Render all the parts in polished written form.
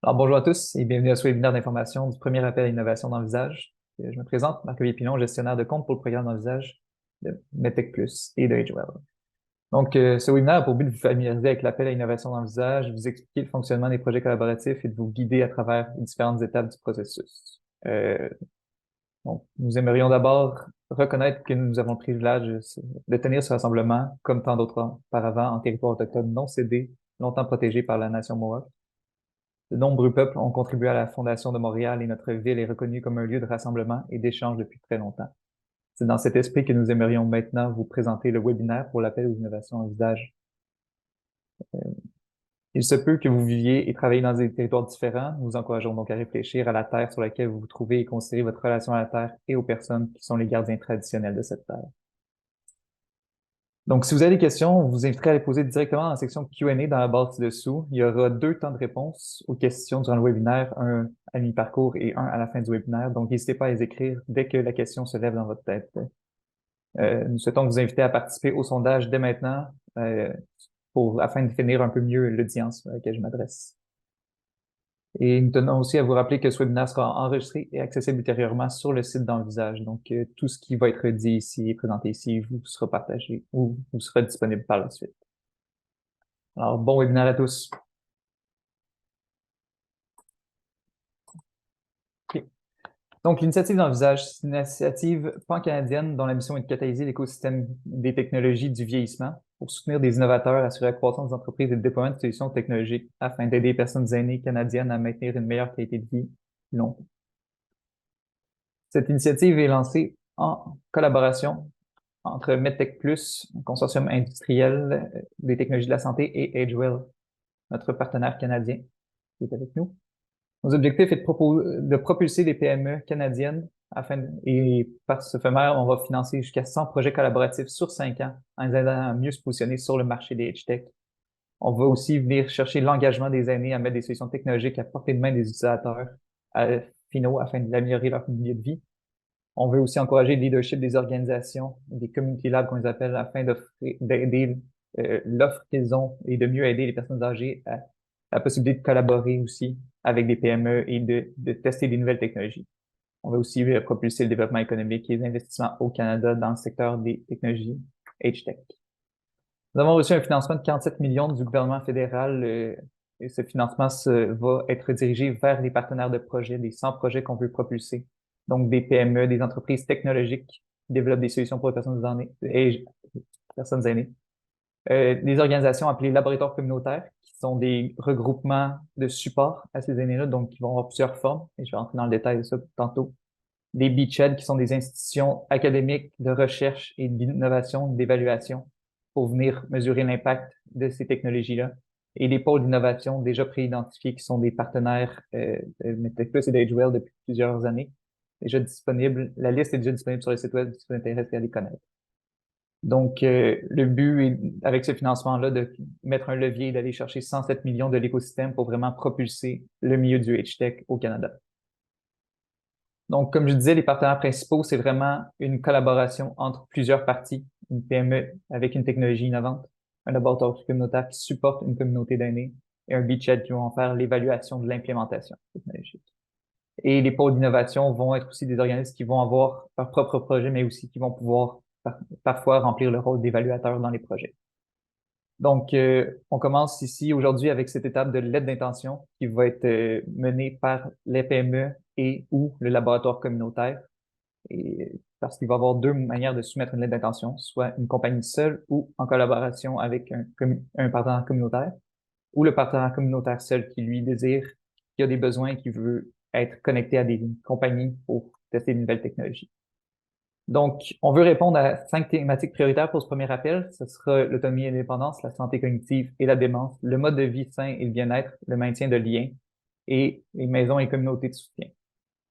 Alors, bonjour à tous et bienvenue à ce webinaire d'information du premier appel à l'innovation dans le visage. Je me présente, Marc-Olivier Pilon, gestionnaire de compte pour le programme dans le visage de MedTech Plus et de AgeWell. Donc, ce webinaire a pour but de vous familiariser avec l'appel à l'innovation dans le visage, de vous expliquer le fonctionnement des projets collaboratifs et de vous guider à travers les différentes étapes du processus. Nous aimerions d'abord reconnaître que nous avons le privilège de tenir ce rassemblement, comme tant d'autres auparavant, en territoire autochtone non cédé, longtemps protégé par la nation Mohawk. De nombreux peuples ont contribué à la fondation de Montréal et notre ville est reconnue comme un lieu de rassemblement et d'échange depuis très longtemps. C'est dans cet esprit que nous aimerions maintenant vous présenter le webinaire pour l'appel aux innovations en visage. Il se peut que vous viviez et travailliez dans des territoires différents. Nous vous encourageons donc à réfléchir à la terre sur laquelle vous vous trouvez et considérer votre relation à la terre et aux personnes qui sont les gardiens traditionnels de cette terre. Donc, si vous avez des questions, on vous inviterait à les poser directement dans la section Q&A dans la barre ci-dessous. Il y aura 2 temps de réponse aux questions durant le webinaire, un à mi-parcours et un à la fin du webinaire. Donc, n'hésitez pas à les écrire dès que la question se lève dans votre tête. Nous souhaitons vous inviter à participer au sondage dès maintenant afin de définir un peu mieux l'audience à laquelle je m'adresse. Et nous tenons aussi à vous rappeler que ce webinaire sera enregistré et accessible ultérieurement sur le site d'Envisage. Donc, tout ce qui va être dit ici et présenté ici vous sera partagé ou vous sera disponible par la suite. Alors, bon webinaire à tous. OK. Donc, l'initiative d'Envisage, c'est une initiative pan-canadienne dont la mission est de catalyser l'écosystème des technologies du vieillissement pour soutenir des innovateurs, assurer la croissance des entreprises et le déploiement de solutions technologiques afin d'aider les personnes aînées canadiennes à maintenir une meilleure qualité de vie longtemps. Cette initiative est lancée en collaboration entre MedTech Plus, un consortium industriel des technologies de la santé, et AgeWell, notre partenaire canadien qui est avec nous. Nos objectifs est de propulser les PME canadiennes et par ce fait même, on va financer jusqu'à 100 projets collaboratifs sur 5 ans en les aidant à mieux se positionner sur le marché des H-Tech. On va aussi venir chercher l'engagement des aînés à mettre des solutions technologiques à portée de main des utilisateurs finaux afin d'améliorer leur milieu de vie. On veut aussi encourager le leadership des organisations, des community labs qu'on les appelle, afin d'aider l'offre qu'ils ont et de mieux aider les personnes âgées à la possibilité de collaborer aussi avec des PME et de tester des nouvelles technologies. On va aussi propulser le développement économique et les investissements au Canada dans le secteur des technologies H-Tech. Nous avons reçu un financement de 47 millions du gouvernement fédéral et ce financement va être dirigé vers les partenaires de projets, des 100 projets qu'on veut propulser. Donc, des PME, des entreprises technologiques qui développent des solutions pour les personnes aînées. Des organisations appelées laboratoires communautaires, qui sont des regroupements de support à ces aînés-là, donc qui vont avoir plusieurs formes, et je vais rentrer dans le détail de ça tantôt. Des beachheads, qui sont des institutions académiques de recherche et d'innovation, d'évaluation, pour venir mesurer l'impact de ces technologies-là. Et les pôles d'innovation déjà préidentifiés, qui sont des partenaires de MedTech+ et d'AgeWell depuis plusieurs années, déjà disponibles. La liste est déjà disponible sur le site web si vous vous intéressez à les connaître. Donc, le but est, avec ce financement-là, de mettre un levier et d'aller chercher 107 millions de l'écosystème pour vraiment propulser le milieu du H-Tech au Canada. Donc, comme je disais, les partenaires principaux, c'est vraiment une collaboration entre plusieurs parties, une PME avec une technologie innovante, un laboratoire communautaire qui supporte une communauté d'aînés et un beachhead qui vont faire l'évaluation de l'implémentation technologique. Et les pôles d'innovation vont être aussi des organismes qui vont avoir leur propre projet, mais aussi qui vont pouvoir parfois remplir le rôle d'évaluateur dans les projets. Donc, on commence ici aujourd'hui avec cette étape de lettre d'intention qui va être menée par les PME et ou le laboratoire communautaire. Et parce qu'il va y avoir 2 manières de soumettre une lettre d'intention, soit une compagnie seule ou en collaboration avec un partenaire communautaire, ou le partenaire communautaire seul qui lui désire, qui a des besoins et qui veut être connecté à des compagnies pour tester de nouvelles technologies. Donc, on veut répondre à 5 thématiques prioritaires pour ce premier appel. Ce sera l'autonomie et l'indépendance, la santé cognitive et la démence, le mode de vie sain et le bien-être, le maintien de liens et les maisons et communautés de soutien.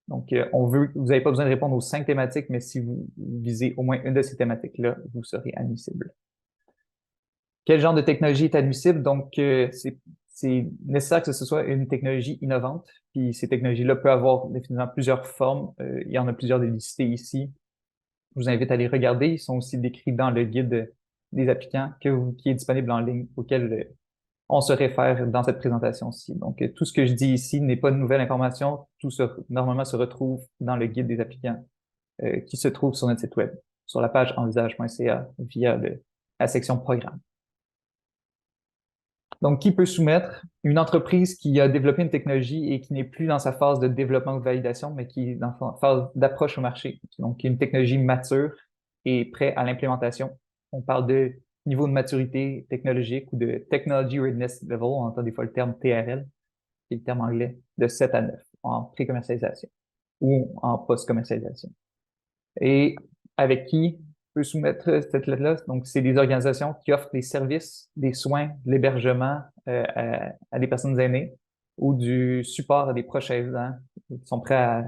Donc, vous n'avez pas besoin de répondre aux 5 thématiques, mais si vous visez au moins une de ces thématiques-là, vous serez admissible. Quel genre de technologie est admissible? Donc, c'est nécessaire que ce soit une technologie innovante. Puis ces technologies-là peuvent avoir définitivement plusieurs formes. Il y en a plusieurs de listées ici. Je vous invite à les regarder. Ils sont aussi décrits dans le guide des applicants qui est disponible en ligne, auquel on se réfère dans cette présentation-ci. Donc, tout ce que je dis ici n'est pas de nouvelle information. Normalement se retrouve dans le guide des applicants qui se trouve sur notre site web, sur la page envisage.ca via la section Programme. Donc, qui peut soumettre? Une entreprise qui a développé une technologie et qui n'est plus dans sa phase de développement ou de validation, mais qui est dans sa phase d'approche au marché. Donc, une technologie mature et prête à l'implémentation. On parle de niveau de maturité technologique ou de Technology Readiness Level, on entend des fois le terme TRL, qui est le terme anglais, de 7 à 9 en pré-commercialisation ou en post-commercialisation. Et avec qui peut soumettre cette lettre-là? Donc, c'est des organisations qui offrent des services, des soins, de l'hébergement à des personnes aînées ou du support à des proches aidants qui sont prêts à...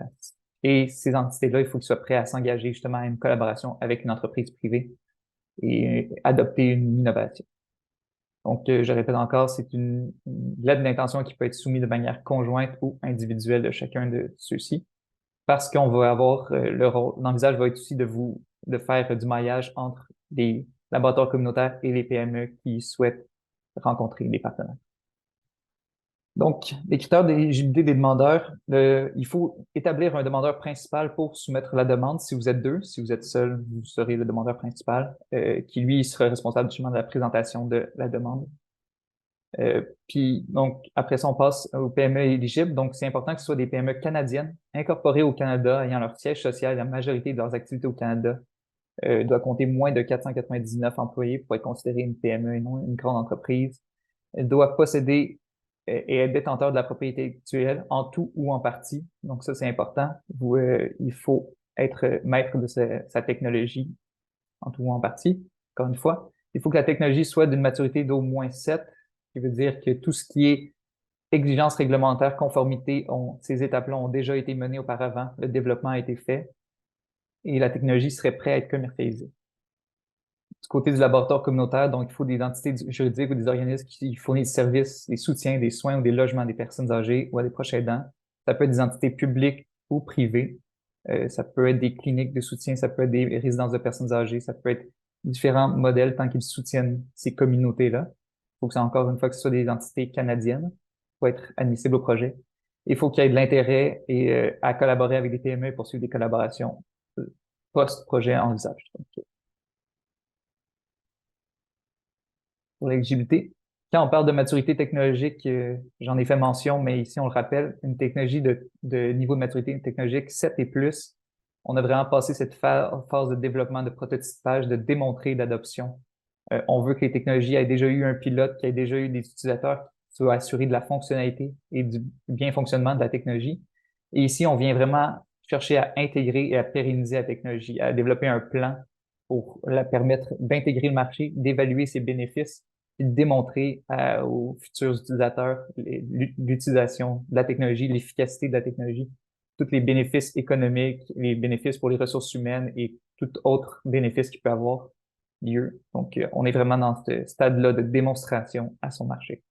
Et ces entités-là, il faut qu'ils soient prêts à s'engager justement à une collaboration avec une entreprise privée et adopter une innovation. Donc, je répète encore, c'est une lettre d'intention qui peut être soumise de manière conjointe ou individuelle de chacun de ceux-ci, parce qu'on va avoir le rôle, l'envisage va être aussi de faire du maillage entre les laboratoires communautaires et les PME qui souhaitent rencontrer des partenaires. Donc, les critères d'éligibilité des demandeurs, il faut établir un demandeur principal pour soumettre la demande. Si vous êtes deux, si vous êtes seul, vous serez le demandeur principal, qui lui sera responsable justement de la présentation de la demande. Puis, donc, après ça, on passe aux PME éligibles. Donc, c'est important que ce soit des PME canadiennes, incorporées au Canada, ayant leur siège social, la majorité de leurs activités au Canada, doit compter moins de 499 employés pour être considérée une PME et non une grande entreprise. Elle doit posséder et être détenteur de la propriété intellectuelle en tout ou en partie. Donc, ça, c'est important. Il faut être maître de sa technologie en tout ou en partie. Encore une fois, il faut que la technologie soit d'une maturité d'au moins 7, ce qui veut dire que tout ce qui est exigences réglementaires, conformité, ces étapes-là ont déjà été menées auparavant, le développement a été fait et la technologie serait prête à être commercialisée. Du côté du laboratoire communautaire, donc il faut des entités juridiques ou des organismes qui fournissent des services, des soutiens, des soins ou des logements à des personnes âgées ou à des proches aidants. Ça peut être des entités publiques ou privées. Ça peut être des cliniques de soutien, ça peut être des résidences de personnes âgées, ça peut être différents modèles tant qu'ils soutiennent ces communautés-là. Il faut que ça, encore une fois, que ce soit des entités canadiennes pour être admissibles au projet. Il faut qu'il y ait de l'intérêt et à collaborer avec des PME et poursuivre des collaborations post-projet envisage. Donc, pour l'éligibilité. Quand on parle de maturité technologique, j'en ai fait mention, mais ici on le rappelle, une technologie de niveau de maturité technologique 7 et plus, on a vraiment passé cette phase de développement, de prototypage, de démontrer l'adoption. On veut que les technologies aient déjà eu un pilote, qu'il y ait déjà eu des utilisateurs qui soient assurés de la fonctionnalité et du bien fonctionnement de la technologie. Et ici, on vient vraiment chercher à intégrer et à pérenniser la technologie, à développer un plan pour la permettre d'intégrer le marché, d'évaluer ses bénéfices et de démontrer aux futurs utilisateurs l'utilisation de la technologie, l'efficacité de la technologie, tous les bénéfices économiques, les bénéfices pour les ressources humaines et tout autre bénéfice qu'il peut avoir lieu. Donc, on est vraiment dans ce stade-là de démonstration à son marché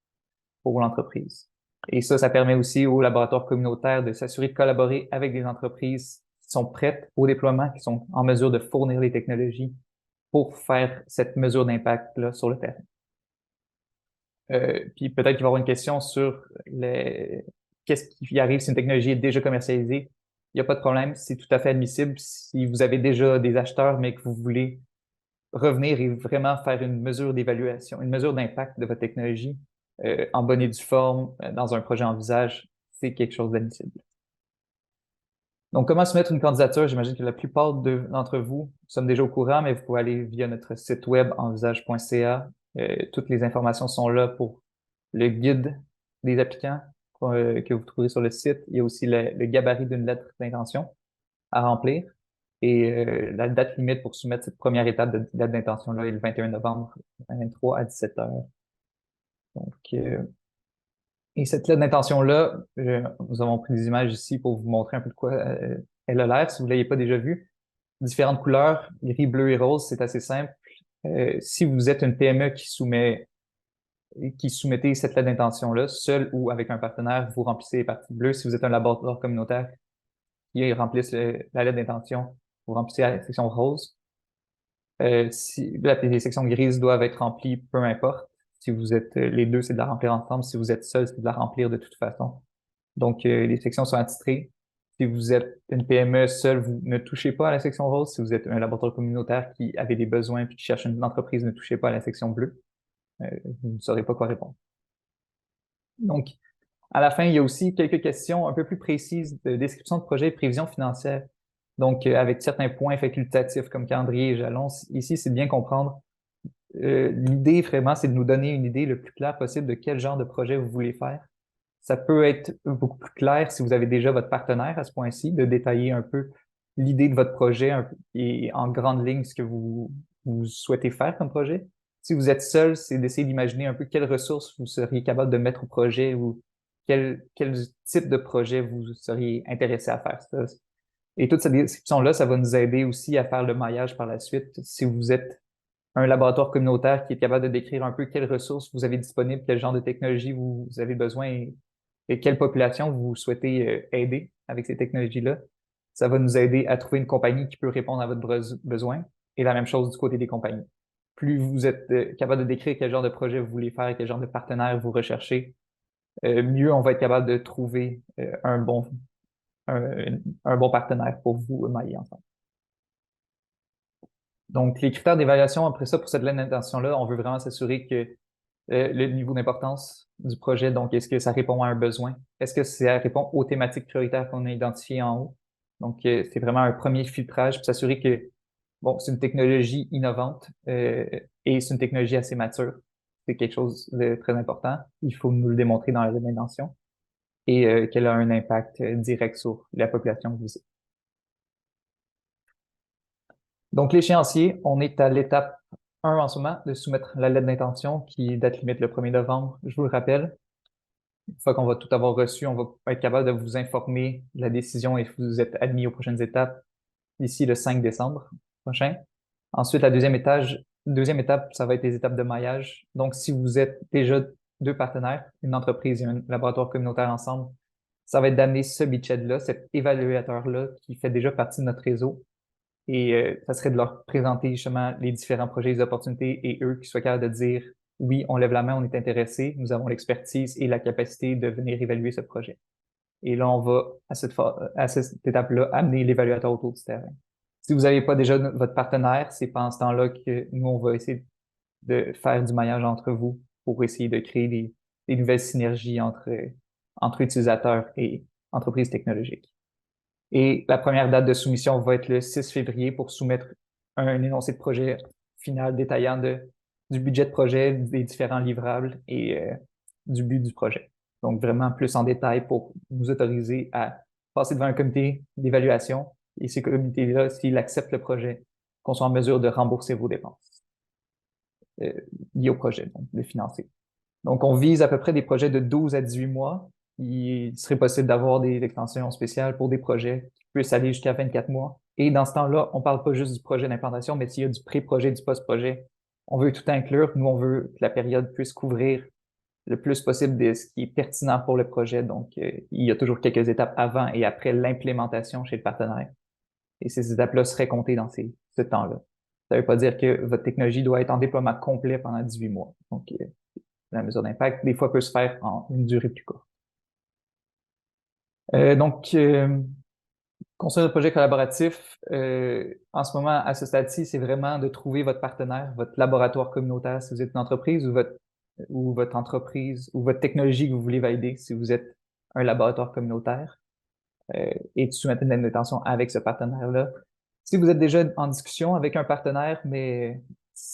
pour l'entreprise. Et ça permet aussi aux laboratoires communautaires de s'assurer de collaborer avec des entreprises qui sont prêtes au déploiement, qui sont en mesure de fournir les technologies pour faire cette mesure d'impact-là sur le terrain. Puis peut-être qu'il va y avoir une question sur qu'est-ce qui arrive si une technologie est déjà commercialisée. Il n'y a pas de problème, c'est tout à fait admissible si vous avez déjà des acheteurs, mais que vous voulez revenir et vraiment faire une mesure d'évaluation, une mesure d'impact de votre technologie en bonne et due forme dans un projet envisage, c'est quelque chose d'admissible. Donc, comment soumettre une candidature? J'imagine que la plupart d'entre vous sommes déjà au courant, mais vous pouvez aller via notre site web envisage.ca. Toutes les informations sont là pour le guide des applicants que vous trouverez sur le site. Il y a aussi le gabarit d'une lettre d'intention à remplir. Et la date limite pour soumettre cette première étape de date d'intention-là est le 21 novembre 2023 à 17 heures. Donc, et cette lettre d'intention-là, nous avons pris des images ici pour vous montrer un peu de quoi elle a l'air, si vous ne l'avez pas déjà vue. Différentes couleurs, gris, bleu et rose, c'est assez simple. Si vous êtes une PME qui soumettez cette lettre d'intention-là, seul ou avec un partenaire, vous remplissez les parties bleues. Si vous êtes un laboratoire communautaire qui remplisse la lettre d'intention, vous remplissez la section rose. Si les sections grises doivent être remplies, peu importe. Si vous êtes les deux, c'est de la remplir ensemble. Si vous êtes seul, c'est de la remplir de toute façon. Donc, les sections sont attitrées. Si vous êtes une PME seule, vous ne touchez pas à la section rose. Si vous êtes un laboratoire communautaire qui avait des besoins puis qui cherche une entreprise, ne touchez pas à la section bleue. Vous ne saurez pas quoi répondre. Donc, à la fin, il y a aussi quelques questions un peu plus précises de description de projet et prévision financière. Donc, avec certains points facultatifs comme calendrier et jalons. Ici, c'est de bien comprendre. L'idée, vraiment, c'est de nous donner une idée le plus claire possible de quel genre de projet vous voulez faire. Ça peut être beaucoup plus clair si vous avez déjà votre partenaire à ce point-ci, de détailler un peu l'idée de votre projet et en grande ligne ce que vous souhaitez faire comme projet. Si vous êtes seul, c'est d'essayer d'imaginer un peu quelles ressources vous seriez capable de mettre au projet ou quel type de projet vous seriez intéressé à faire. Et toute cette description-là, ça va nous aider aussi à faire le maillage par la suite. Si vous êtes un laboratoire communautaire qui est capable de décrire un peu quelles ressources vous avez disponibles, quel genre de technologie vous avez besoin et quelle population vous souhaitez aider avec ces technologies-là. Ça va nous aider à trouver une compagnie qui peut répondre à votre besoin et la même chose du côté des compagnies. Plus vous êtes capable de décrire quel genre de projet vous voulez faire et quel genre de partenaire vous recherchez, mieux on va être capable de trouver un bon partenaire pour vous mailler ensemble. Donc, les critères d'évaluation, après ça, pour cette lettre d'intention-là, on veut vraiment s'assurer que le niveau d'importance du projet, donc est-ce que ça répond à un besoin? Est-ce que ça répond aux thématiques prioritaires qu'on a identifiées en haut? Donc, c'est vraiment un premier filtrage pour s'assurer que, bon, c'est une technologie innovante et c'est une technologie assez mature. C'est quelque chose de très important. Il faut nous le démontrer dans la dimension et qu'elle a un impact direct sur la population visée. Donc, l'échéancier, on est à l'étape 1 en ce moment de soumettre la lettre d'intention qui est date limite le 1er novembre. Je vous le rappelle, une fois qu'on va tout avoir reçu, on va être capable de vous informer de la décision et vous êtes admis aux prochaines étapes d'ici le 5 décembre prochain. Ensuite, la deuxième étape, ça va être les étapes de maillage. Donc, si vous êtes déjà deux partenaires, une entreprise et un laboratoire communautaire ensemble, ça va être d'amener ce beachhead-là, cet évaluateur-là qui fait déjà partie de notre réseau. Et ça serait de leur présenter justement les différents projets, les opportunités et eux qui soient capables de dire oui, on lève la main, on est intéressé, nous avons l'expertise et la capacité de venir évaluer ce projet. Et là, on va, à cette étape-là, amener l'évaluateur autour du terrain. Si vous n'avez pas déjà votre partenaire, c'est pendant ce temps-là que nous, on va essayer de faire du maillage entre vous pour essayer de créer des nouvelles synergies entre utilisateurs et entreprises technologiques. Et la première date de soumission va être le 6 février pour soumettre un énoncé de projet final détaillant du budget de projet, des différents livrables et du but du projet. Donc, vraiment plus en détail pour vous autoriser à passer devant un comité d'évaluation et ces comités-là, s'ils acceptent le projet, qu'on soit en mesure de rembourser vos dépenses liées au projet, donc de financer. Donc, on vise à peu près des projets de 12 à 18 mois. Il serait possible d'avoir des extensions spéciales pour des projets qui puissent aller jusqu'à 24 mois. Et dans ce temps-là, on parle pas juste du projet d'implantation, mais s'il y a du pré-projet, du post-projet, on veut tout inclure. Nous, on veut que la période puisse couvrir le plus possible de ce qui est pertinent pour le projet. Donc, il y a toujours quelques étapes avant et après l'implémentation chez le partenaire. Et ces étapes-là seraient comptées dans ce temps-là. Ça ne veut pas dire que votre technologie doit être en déploiement complet pendant 18 mois. Donc, la mesure d'impact, des fois, peut se faire en une durée plus courte. Donc, construire un projet collaboratif, en ce moment, à ce stade-ci, c'est vraiment de trouver votre partenaire, votre laboratoire communautaire, si vous êtes une entreprise ou votre entreprise ou votre technologie que vous voulez valider, si vous êtes un laboratoire communautaire, et de soumettre une lettre d'intention avec ce partenaire-là. Si vous êtes déjà en discussion avec un partenaire, mais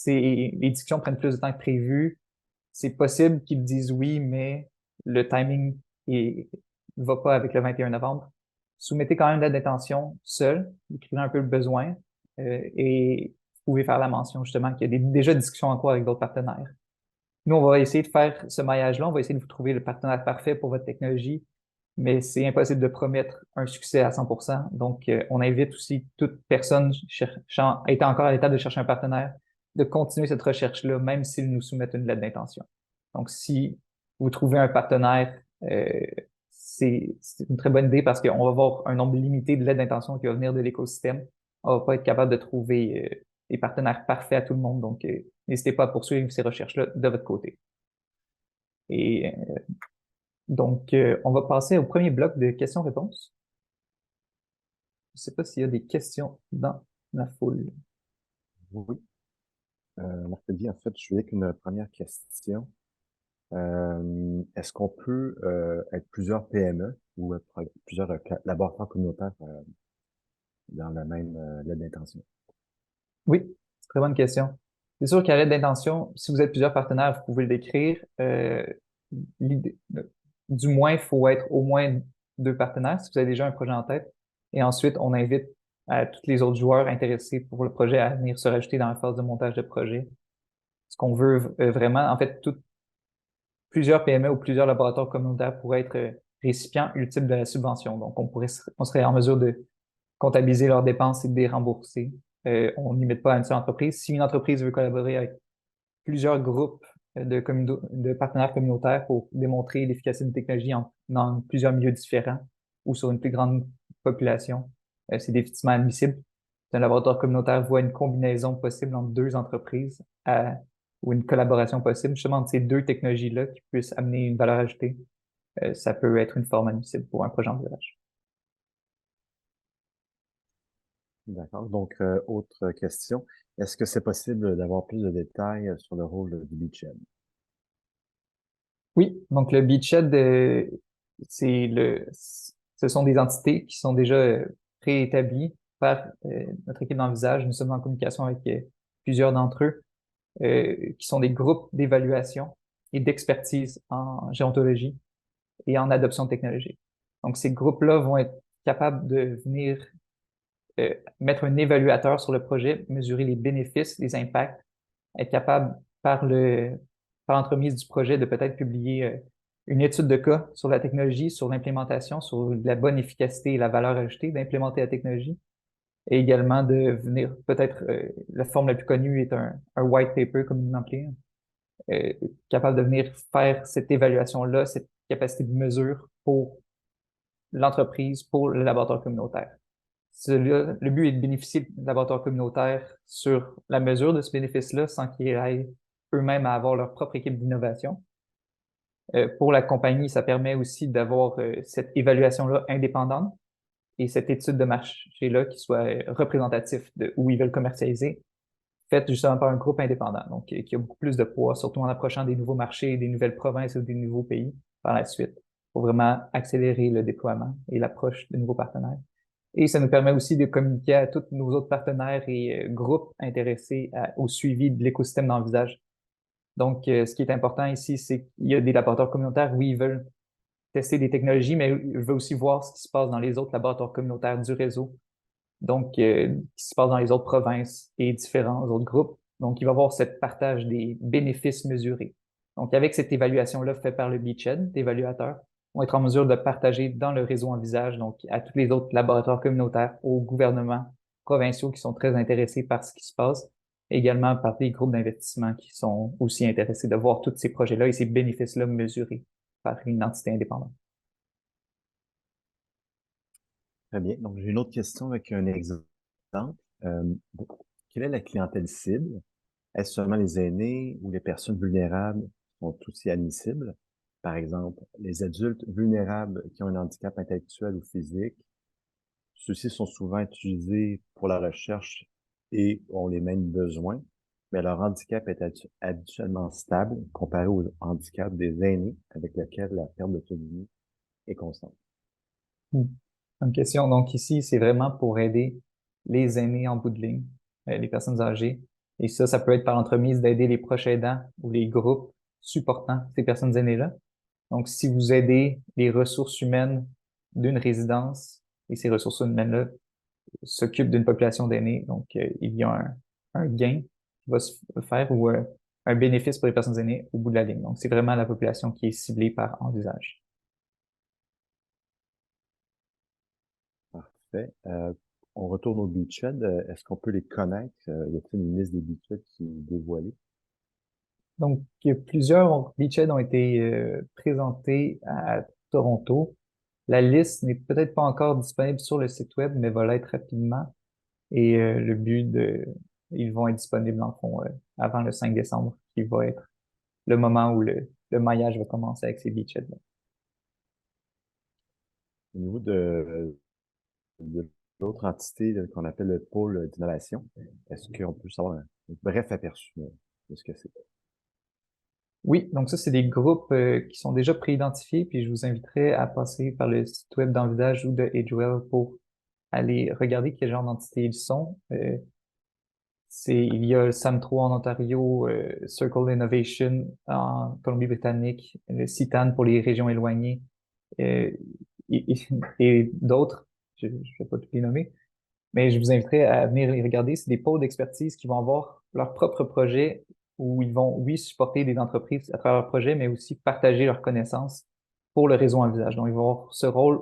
les discussions prennent plus de temps que prévu, c'est possible qu'ils disent oui, mais le timing ne va pas avec le 21 novembre. Soumettez quand même une lettre d'intention seul, écrivez un peu le besoin et vous pouvez faire la mention justement qu'il y a déjà des discussions en cours avec d'autres partenaires. Nous, on va essayer de faire ce maillage-là, on va essayer de vous trouver le partenaire parfait pour votre technologie, mais c'est impossible de promettre un succès à 100%. Donc, on invite aussi toute personne étant encore à l'étape de chercher un partenaire de continuer cette recherche-là, même s'ils nous soumettent une lettre d'intention. Donc, si vous trouvez un partenaire, c'est une très bonne idée parce qu'on va avoir un nombre limité de lettres d'intention qui va venir de l'écosystème. On va pas être capable de trouver des partenaires parfaits à tout le monde. Donc, n'hésitez pas à poursuivre ces recherches-là de votre côté. Et donc, on va passer au premier bloc de questions-réponses. Je ne sais pas s'il y a des questions dans la foule. Oui, mercredi, en fait, je suis avec une première question. Est-ce qu'on peut être plusieurs PME ou plusieurs laboratoires communautaires dans la même lettre d'intention? Oui, c'est une très bonne question. C'est sûr qu'à l'aide d'intention, si vous êtes plusieurs partenaires, vous pouvez le décrire. L'idée- du moins, il faut être au moins deux partenaires si vous avez déjà un projet en tête. Et ensuite, on invite tous les autres joueurs intéressés pour le projet à venir se rajouter dans la phase de montage de projet. Ce qu'on veut vraiment, en fait, plusieurs PME ou plusieurs laboratoires communautaires pourraient être récipients ultimes de la subvention. Donc, on serait en mesure de comptabiliser leurs dépenses et de les rembourser. On ne limite pas à une seule entreprise. Si une entreprise veut collaborer avec plusieurs groupes de partenaires communautaires pour démontrer l'efficacité d'une technologie dans plusieurs milieux différents ou sur une plus grande population, c'est définitivement admissible. Un laboratoire communautaire voit une combinaison possible entre deux entreprises ou une collaboration possible justement entre ces deux technologies-là qui puissent amener une valeur ajoutée. Ça peut être une forme admissible pour un projet en virage. D'accord. Donc, autre question. Est-ce que c'est possible d'avoir plus de détails sur le rôle du beachhead? Oui, donc le beachhead, c'est ce sont des entités qui sont déjà préétablies par notre équipe d'envisage. Nous sommes en communication avec plusieurs d'entre eux, qui sont des groupes d'évaluation et d'expertise en géontologie et en adoption de technologie. Donc, ces groupes-là vont être capables de venir mettre un évaluateur sur le projet, mesurer les bénéfices, les impacts, être capable par l'entremise du projet de peut-être publier une étude de cas sur la technologie, sur l'implémentation, sur la bonne efficacité et la valeur ajoutée d'implémenter la technologie, et également de venir peut-être la forme la plus connue est un white paper comme vous l'appelez, euh, capable de venir faire cette évaluation-là, cette capacité de mesure pour l'entreprise, pour le laboratoire communautaire. Le but est de bénéficier de laboratoires communautaires sur la mesure de ce bénéfice-là sans qu'ils aillent eux-mêmes à avoir leur propre équipe d'innovation. Pour la compagnie, ça permet aussi d'avoir cette évaluation-là indépendante et cette étude de marché-là qui soit représentatif de où ils veulent commercialiser, faite justement par un groupe indépendant, donc qui a beaucoup plus de poids, surtout en approchant des nouveaux marchés, des nouvelles provinces ou des nouveaux pays par la suite, pour vraiment accélérer le déploiement et l'approche de nouveaux partenaires. Et ça nous permet aussi de communiquer à tous nos autres partenaires et groupes intéressés au suivi de l'écosystème d'envisage. Donc, ce qui est important ici, c'est qu'il y a des laboratoires communautaires, oui, ils veulent tester des technologies, mais ils veulent aussi voir ce qui se passe dans les autres laboratoires communautaires du réseau. Donc, ce qui se passe dans les autres provinces et différents autres groupes. Donc, il va y avoir ce partage des bénéfices mesurés. Donc, avec cette évaluation-là faite par le Beachhead, l'évaluateur, on va être en mesure de partager dans le réseau Envisage, donc à tous les autres laboratoires communautaires, aux gouvernements provinciaux qui sont très intéressés par ce qui se passe, également par des groupes d'investissement qui sont aussi intéressés de voir tous ces projets-là et ces bénéfices-là mesurés par une entité indépendante. Très bien. Donc, j'ai une autre question avec un exemple. Euh, Quelle est la clientèle cible? Est-ce seulement les aînés ou les personnes vulnérables sont aussi admissibles? Par exemple, les adultes vulnérables qui ont un handicap intellectuel ou physique, ceux-ci sont souvent utilisés pour la recherche et ont les mêmes besoins, mais leur handicap est habituellement stable comparé au handicap des aînés avec lequel la perte d'autonomie est constante. Hmm. Une question. Donc ici, c'est vraiment pour aider les aînés en bout de ligne, les personnes âgées. Et ça peut être par l'entremise d'aider les proches aidants ou les groupes supportant ces personnes aînées-là. Donc, si vous aidez les ressources humaines d'une résidence et ces ressources humaines-là s'occupent d'une population d'aînés, donc il y a un gain qui va se faire ou un bénéfice pour les personnes aînées au bout de la ligne. Donc, c'est vraiment la population qui est ciblée par envisage. Parfait. On retourne au beachhead. Est-ce qu'on peut les connaître? Y a-t-il une liste des beachheads qui est dévoilée? Donc, plusieurs beachheads ont été présentés à Toronto. La liste n'est peut-être pas encore disponible sur le site web, mais va l'être rapidement. Et ils vont être disponibles en fond avant le 5 décembre, qui va être le moment où le maillage va commencer avec ces beachheads. Au niveau de l'autre entité là, qu'on appelle le pôle d'innovation, est-ce qu'on peut savoir un bref aperçu de ce que c'est? Oui, donc ça, c'est des groupes qui sont déjà pré-identifiés, puis je vous inviterai à passer par le site web d'Envisage ou de AgeWell pour aller regarder quel genre d'entités ils sont. Il y a le SAM3 en Ontario, Circle Innovation en Colombie-Britannique, le CITAN pour les régions éloignées, euh, et d'autres. Je ne vais pas tous les nommer. Mais je vous inviterai à venir les regarder. C'est des pôles d'expertise qui vont avoir leur propre projet où ils vont, oui, supporter des entreprises à travers leur projet, mais aussi partager leurs connaissances pour le réseau Envisage. Donc, ils vont avoir ce rôle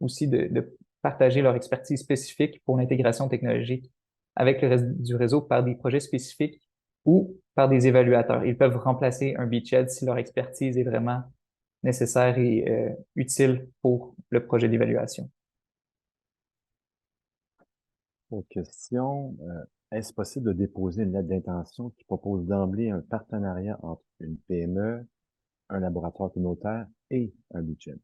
aussi de partager leur expertise spécifique pour l'intégration technologique avec le reste du réseau par des projets spécifiques ou par des évaluateurs. Ils peuvent remplacer un beachhead si leur expertise est vraiment nécessaire et utile pour le projet d'évaluation. Autre question, est-ce possible de déposer une lettre d'intention qui propose d'emblée un partenariat entre une PME, un laboratoire communautaire et un budget?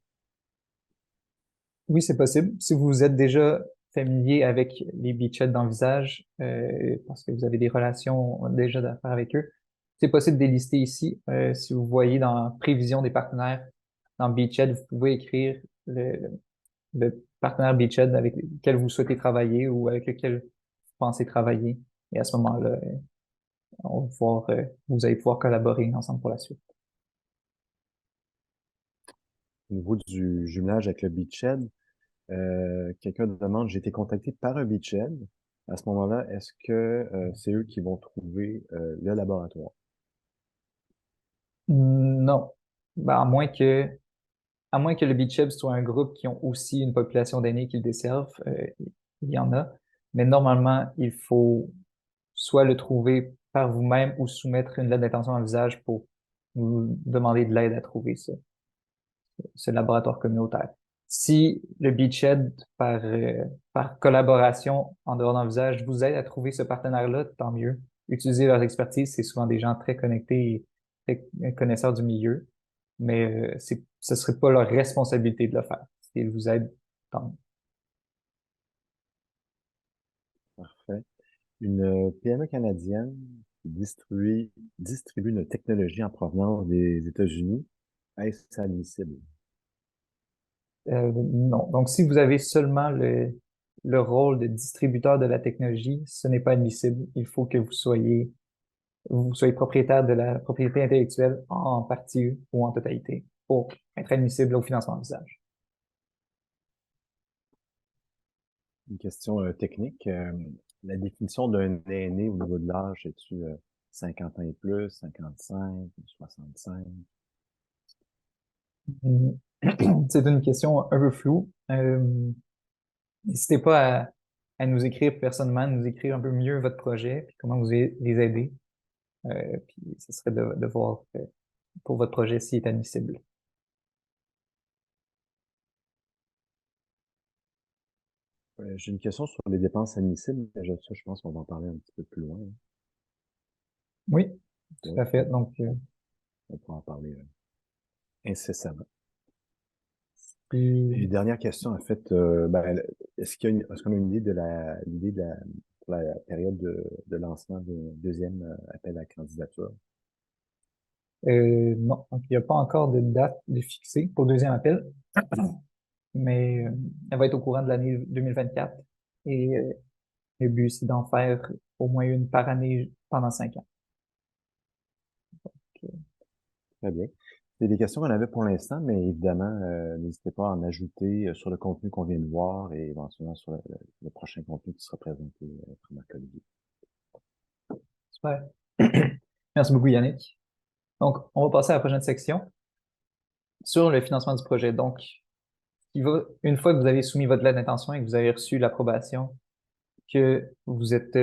Oui, c'est possible. Si vous êtes déjà familier avec les beachheads d'Envisage, parce que vous avez des relations déjà d'affaires avec eux, c'est possible de les lister ici. Si vous voyez dans Prévision des partenaires, dans Beachhead, vous pouvez écrire le partenaire Beachhead avec lequel vous souhaitez travailler ou avec lequel vous pensez travailler. Et à ce moment-là, on va pouvoir, vous allez pouvoir collaborer ensemble pour la suite. Au niveau du jumelage avec le beachhead, quelqu'un demande, j'ai été contacté par un beachhead. À ce moment-là, est-ce que c'est eux qui vont trouver le laboratoire? Non. Ben, à moins que le Beachhead soit un groupe qui ont aussi une population d'aînés qu'ils desservent, il y en a. Mais normalement, il faut soit le trouver par vous-même ou soumettre une lettre d'intention en visage pour vous demander de l'aide à trouver ce laboratoire communautaire. Si le Beachhead, par collaboration en dehors d'Envisage, vous aide à trouver ce partenaire-là, tant mieux. Utilisez leur expertise, c'est souvent des gens très connectés et très connaisseurs du milieu, mais ce serait pas leur responsabilité de le faire. S'ils vous aident, tant mieux. Parfait. Une PME canadienne qui distribue une technologie en provenance des États-Unis, est-ce admissible? Non. Donc, si vous avez seulement le rôle de distributeur de la technologie, ce n'est pas admissible. Il faut que vous soyez propriétaire de la propriété intellectuelle en partie ou en totalité pour être admissible au financement d'usage. Une question technique. La définition d'un aîné au niveau de l'âge, es-tu 50 ans et plus, 55, 65? Mm. C'est une question un peu floue. N'hésitez pas à nous écrire personnellement, nous écrire un peu mieux votre projet, puis comment vous les aider. Puis ce serait de voir pour votre projet s'il est admissible. J'ai une question sur les dépenses admissibles, mais ça, je pense qu'on va en parler un petit peu plus loin, hein. Oui, tout Ouais, à fait. Donc, on pourra en parler incessamment. puis, Et dernière question, en fait, ben, est-ce qu'on a une idée pour la période de lancement du deuxième appel à candidature? non, donc, il n'y a pas encore de date de fixée pour le deuxième appel, mais elle va être au courant de l'année 2024. Et le but, c'est d'en faire au moins une par année pendant 5 ans. Très bien. C'est des questions qu'on avait pour l'instant, mais évidemment, n'hésitez pas à en ajouter sur le contenu qu'on vient de voir et éventuellement sur le prochain contenu qui sera présenté par Marc-Olivier. Super. Merci beaucoup, Yannick. Donc, on va passer à la prochaine section sur le financement du projet. Donc, une fois que vous avez soumis votre lettre d'intention et que vous avez reçu l'approbation, que vous êtes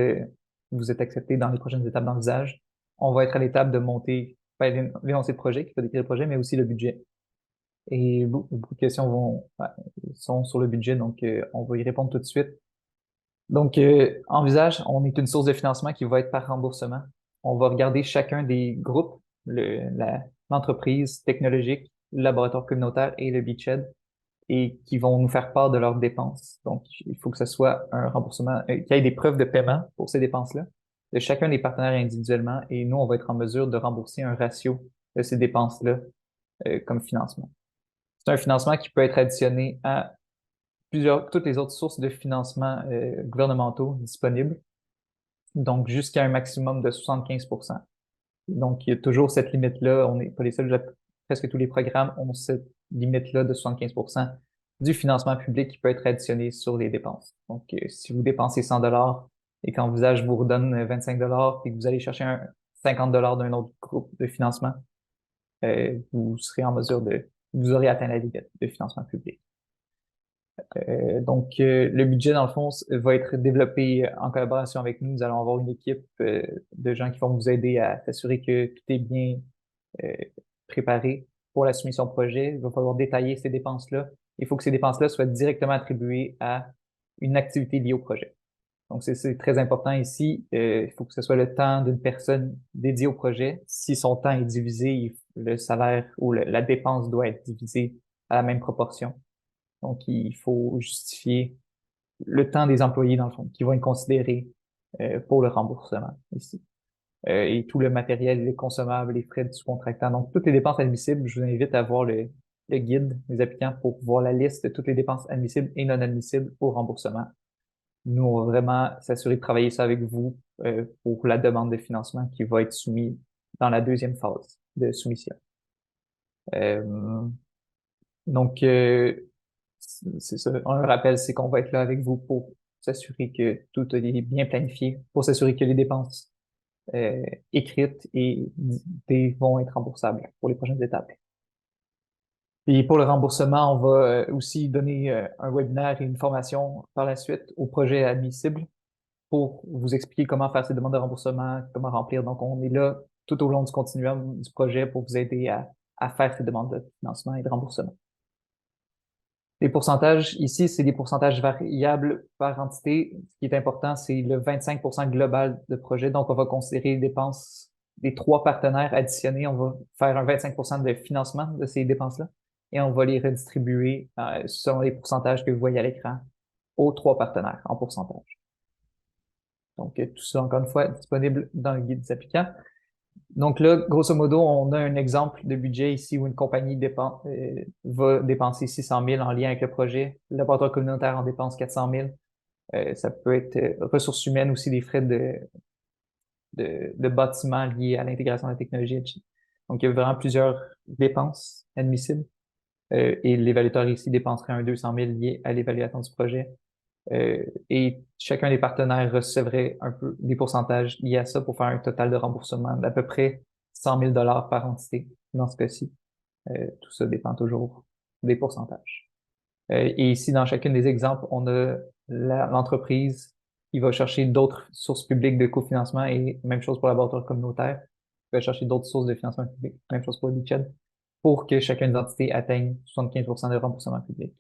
accepté dans les prochaines étapes d'envisage, on va être à l'étape de monter l'énoncé de projet qui va décrire le projet, mais aussi le budget. Et beaucoup de questions sont sur le budget, donc on va y répondre tout de suite. Donc, Envisage, on est une source de financement qui va être par remboursement. On va regarder chacun des groupes l'entreprise technologique, le laboratoire communautaire et le beachhead et qui vont nous faire part de leurs dépenses. Donc, il faut que ce soit un remboursement, qu'il y ait des preuves de paiement pour ces dépenses-là de chacun des partenaires individuellement et nous, on va être en mesure de rembourser un ratio de ces dépenses-là comme financement. C'est un financement qui peut être additionné à toutes les autres sources de financement gouvernementaux disponibles, donc jusqu'à un maximum de 75%. Donc, il y a toujours cette limite-là. On n'est pas les seuls, presque tous les programmes ont cette limite-là de 75% du financement public qui peut être additionné sur les dépenses. Donc, si vous dépensez 100 dollars et qu'Envisage vous redonne 25 dollars et que vous allez chercher 50 dollars d'un autre groupe de financement, vous serez en mesure vous aurez atteint la limite de financement public. Donc, le budget, dans le fond, va être développé en collaboration avec nous. Nous allons avoir une équipe de gens qui vont vous aider à s'assurer que tout est bien euh, préparé pour la soumission de projet. Il va falloir détailler ces dépenses-là. Il faut que ces dépenses-là soient directement attribuées à une activité liée au projet. Donc, c'est très important ici. Il faut que ce soit le temps d'une personne dédiée au projet. Si son temps est divisé, le salaire ou la dépense doit être divisée à la même proportion. Donc, il faut justifier le temps des employés, dans le fond, qui vont être considérés pour le remboursement ici. Et tout le matériel, les consommables, les frais du sous-contractant. Donc, toutes les dépenses admissibles, je vous invite à voir le guide des applicants pour voir la liste de toutes les dépenses admissibles et non admissibles au remboursement. Nous, on va vraiment s'assurer de travailler ça avec vous pour la demande de financement qui va être soumise dans la deuxième phase de soumission. Euh, donc, c'est ça. Un rappel, c'est qu'on va être là avec vous pour s'assurer que tout est bien planifié, pour s'assurer que les dépenses écrites et dictées vont être remboursables pour les prochaines étapes. Et pour le remboursement, on va aussi donner un webinaire et une formation par la suite au projet admissible pour vous expliquer comment faire ces demandes de remboursement, comment remplir. Donc, on est là tout au long du continuum du projet pour vous aider à faire ces demandes de financement et de remboursement. Les pourcentages, ici, c'est des pourcentages variables par entité. Ce qui est important, c'est le 25% global de projet. Donc, on va considérer les dépenses des 3 partenaires additionnés. On va faire un 25% de financement de ces dépenses-là et on va les redistribuer selon les pourcentages que vous voyez à l'écran aux 3 partenaires en pourcentage. Donc, tout ça, encore une fois, disponible dans le guide des applicants. Donc là, grosso modo, on a un exemple de budget ici où une compagnie va dépenser 600 000 en lien avec le projet. Le laboratoire communautaire en dépense 400 000. Ça peut être ressources humaines aussi, des frais de bâtiment liés à l'intégration de la technologie. etc. Donc, il y a vraiment plusieurs dépenses admissibles. Et l'évaluateur ici dépenserait un 200 000 lié à l'évaluation du projet. Et chacun des partenaires recevrait un peu des pourcentages liés à ça pour faire un total de remboursement d'à peu près 100 000 dollars par entité dans ce cas-ci. Tout ça dépend toujours des pourcentages. Et ici, dans chacun des exemples, on a l'entreprise qui va chercher d'autres sources publiques de cofinancement et même chose pour le laboratoire communautaire, qui va chercher d'autres sources de financement public, même chose pour le BCHED, pour que chacune des entités atteigne 75% de remboursement public.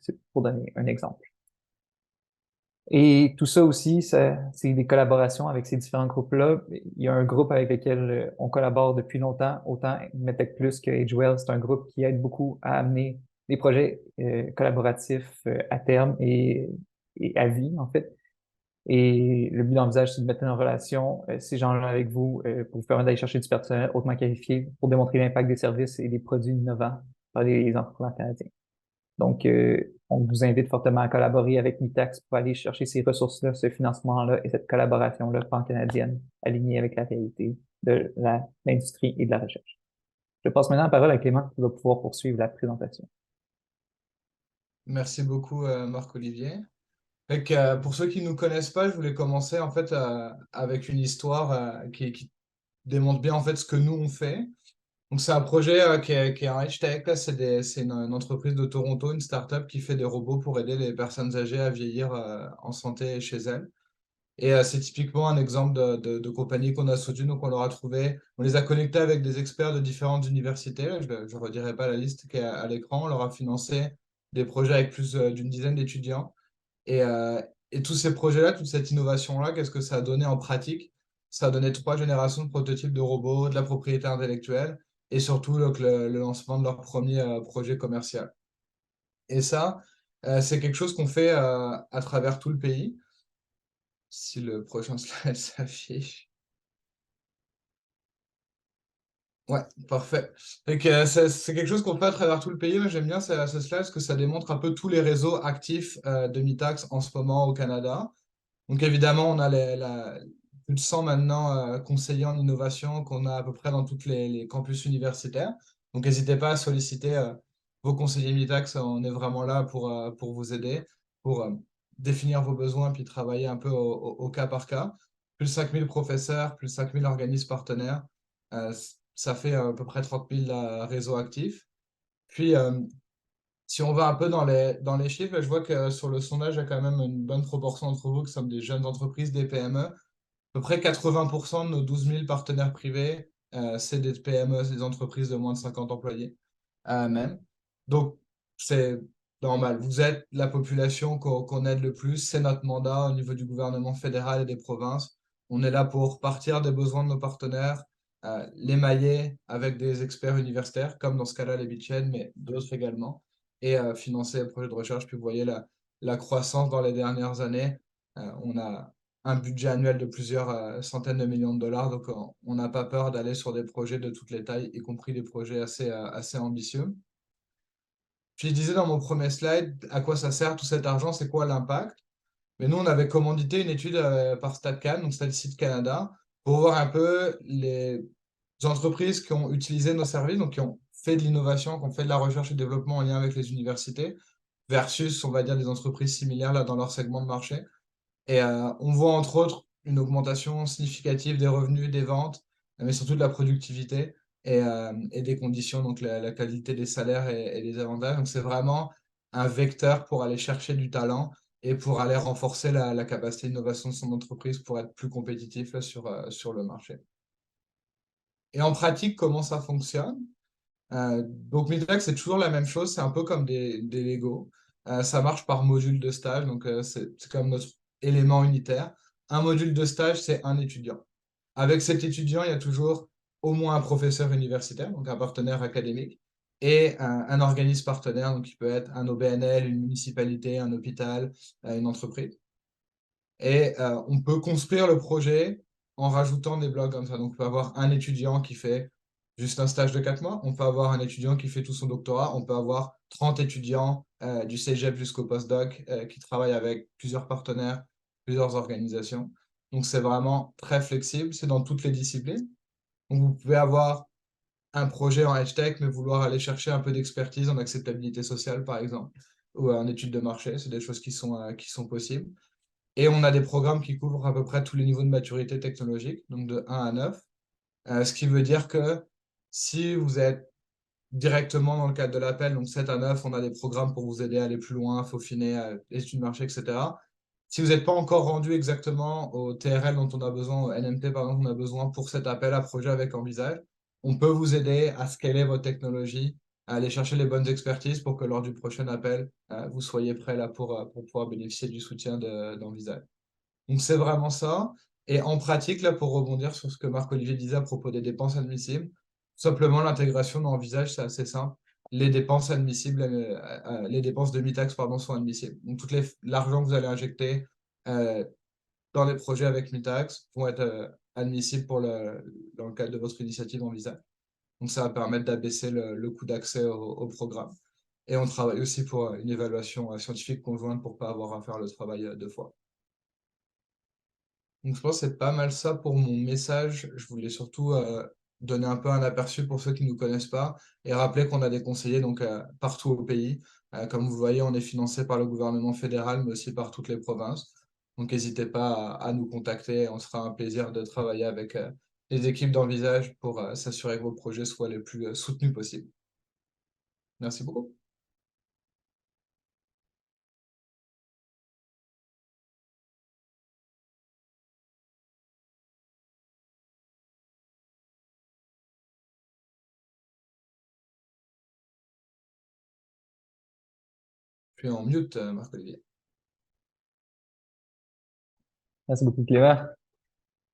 C'est pour donner un exemple. Et tout ça aussi, c'est des collaborations avec ces différents groupes-là. Il y a un groupe avec lequel on collabore depuis longtemps, autant Medtech Plus que AgeWell. C'est un groupe qui aide beaucoup à amener des projets collaboratifs à terme et à vie, en fait. Et le but d'Envisage, c'est de mettre en relation ces gens-là avec vous pour vous permettre d'aller chercher du personnel hautement qualifié pour démontrer l'impact des services et des produits innovants par les entrepreneurs canadiens. Donc, on vous invite fortement à collaborer avec Mitax pour aller chercher ces ressources-là, ce financement-là et cette collaboration-là pan-canadienne alignée avec la réalité de l'industrie et de la recherche. Je passe maintenant la parole à Clément qui va pouvoir poursuivre la présentation. Merci beaucoup, Marc-Olivier. Pour ceux qui ne nous connaissent pas, je voulais commencer en fait avec une histoire qui démontre bien en fait ce que nous on fait. Donc c'est un projet qui est un Edge-Tech, là, c'est une entreprise de Toronto, une startup qui fait des robots pour aider les personnes âgées à vieillir en santé chez elles. Et c'est typiquement un exemple de compagnie qu'on a soutenu, donc on leur a trouvé, on les a connectés avec des experts de différentes universités, là, je ne redirai pas la liste qui est à l'écran, on leur a financé des projets avec plus d'une dizaine d'étudiants. Et, euh, et tous ces projets-là, toute cette innovation-là, qu'est-ce que ça a donné en pratique? ça a donné 3 générations de prototypes de robots, de la propriété intellectuelle et surtout donc, le lancement de leur premier projet commercial. Et ça, c'est quelque chose qu'on fait à travers tout le pays. Si le prochain slide s'affiche. Ouais, parfait. Et que c'est quelque chose qu'on fait à travers tout le pays. Moi, j'aime bien ce slide parce que ça démontre un peu tous les réseaux actifs de Mitax en ce moment au Canada. Donc évidemment, on a plus de 100 maintenant conseillers en innovation qu'on a à peu près dans tous les campus universitaires. Donc n'hésitez pas à solliciter vos conseillers Mitax. On est vraiment là pour vous aider, pour définir vos besoins puis travailler un peu au cas par cas. Plus de 5000 professeurs, plus de 5000 organismes partenaires. Ça fait à peu près 30 000 réseaux actifs. Puis si on va un peu dans les chiffres, je vois que sur le sondage, il y a quand même une bonne proportion d'entre vous qui sont des jeunes entreprises, des PME. À peu près 80% de nos 12 000 partenaires privés, c'est des PME, c'est des entreprises de moins de 50 employés même. Donc, c'est normal. Vous êtes la population qu'on aide le plus. C'est notre mandat au niveau du gouvernement fédéral et des provinces. On est là pour partir des besoins de nos partenaires, les mailler avec des experts universitaires, comme dans ce cas-là les Beachhead, mais d'autres également, et financer les projets de recherche. Puis vous voyez la croissance dans les dernières années. On a un budget annuel de plusieurs centaines de millions de dollars, donc on n'a pas peur d'aller sur des projets de toutes les tailles, y compris des projets assez ambitieux. Puis je disais dans mon premier slide, à quoi ça sert tout cet argent, c'est quoi l'impact? Mais nous, on avait commandité une étude par StatCan, donc Statistique Canada, pour voir un peu les entreprises qui ont utilisé nos services, donc qui ont fait de l'innovation, qui ont fait de la recherche et développement en lien avec les universités, versus, on va dire, des entreprises similaires là dans leur segment de marché. Et on voit entre autres une augmentation significative des revenus, des ventes, mais surtout de la productivité et des conditions, donc la qualité des salaires et des avantages. Donc c'est vraiment un vecteur pour aller chercher du talent et pour aller renforcer la capacité d'innovation de son entreprise pour être plus compétitif là, sur le marché. Et en pratique, comment ça fonctionne? Donc Midlex, c'est toujours la même chose, c'est un peu comme des Lego. Ça marche par module de stage, donc c'est comme notre élément unitaire. Un module de stage, c'est un étudiant. Avec cet étudiant, il y a toujours au moins un professeur universitaire, donc un partenaire académique, et un organisme partenaire, donc qui peut être un OBNL, une municipalité, un hôpital, une entreprise. Et on peut construire le projet en rajoutant des blocs comme ça. Donc, on peut avoir un étudiant qui fait juste un stage de 4 mois. On peut avoir un étudiant qui fait tout son doctorat. On peut avoir 30 étudiants du cégep jusqu'au postdoc qui travaillent avec plusieurs partenaires, plusieurs organisations. Donc, c'est vraiment très flexible. C'est dans toutes les disciplines. Donc, vous pouvez avoir un projet en edge tech, mais vouloir aller chercher un peu d'expertise en acceptabilité sociale, par exemple, ou en étude de marché. C'est des choses qui sont possibles. Et on a des programmes qui couvrent à peu près tous les niveaux de maturité technologique, donc de 1 à 9. Ce qui veut dire que si vous êtes directement dans le cadre de l'appel, donc 7 à 9, on a des programmes pour vous aider à aller plus loin, faufiner, études de marché, etc. Si vous n'êtes pas encore rendu exactement au TRL dont on a besoin, au NMP par exemple, on a besoin pour cet appel à projet avec Envisage, on peut vous aider à scaler votre technologie, à aller chercher les bonnes expertises pour que lors du prochain appel, vous soyez prêt là pour pouvoir bénéficier du soutien d'Envisage. Donc c'est vraiment ça. Et en pratique, là, pour rebondir sur ce que Marc-Olivier disait à propos des dépenses admissibles, simplement l'intégration dans Envisage, c'est assez simple. Les dépenses admissibles, les dépenses de mi-taxe, pardon, sont admissibles. Donc l'argent que vous allez injecter euh, dans les projets avec mi-taxe vont être admissibles dans le cadre de votre initiative Envisage. Donc ça va permettre d'abaisser le coût d'accès au programme. Et on travaille aussi pour une évaluation scientifique conjointe pour ne pas avoir à faire le travail 2 fois. Donc, je pense que c'est pas mal ça pour mon message. Je voulais surtout donner un peu un aperçu pour ceux qui ne nous connaissent pas et rappeler qu'on a des conseillers donc, partout au pays. Comme vous voyez, on est financé par le gouvernement fédéral, mais aussi par toutes les provinces. Donc, n'hésitez pas à nous contacter. On sera un plaisir de travailler avec les équipes d'Envisage pour s'assurer que vos projets soient les plus soutenus possibles. Merci beaucoup. Puis en mute, Marc-Olivier. Merci beaucoup, Clément.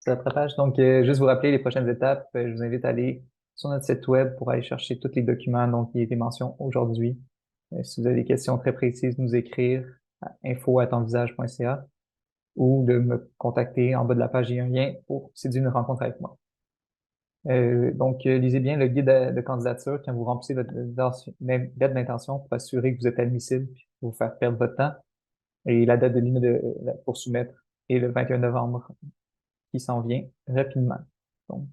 C'est rattrapage. Donc, juste vous rappeler les prochaines étapes. Je vous invite à aller sur notre site web pour aller chercher tous les documents dont il a été mention aujourd'hui. Si vous avez des questions très précises, nous écrire à info@envisage.ca ou de me contacter en bas de la page. Il y a un lien pour séduire une rencontre avec moi. Donc, lisez bien le guide de candidature quand vous remplissez votre lettre d'intention pour assurer que vous êtes admissible et pour vous faire perdre votre temps. Et la date de limite pour soumettre est le 21 novembre qui s'en vient rapidement. Donc,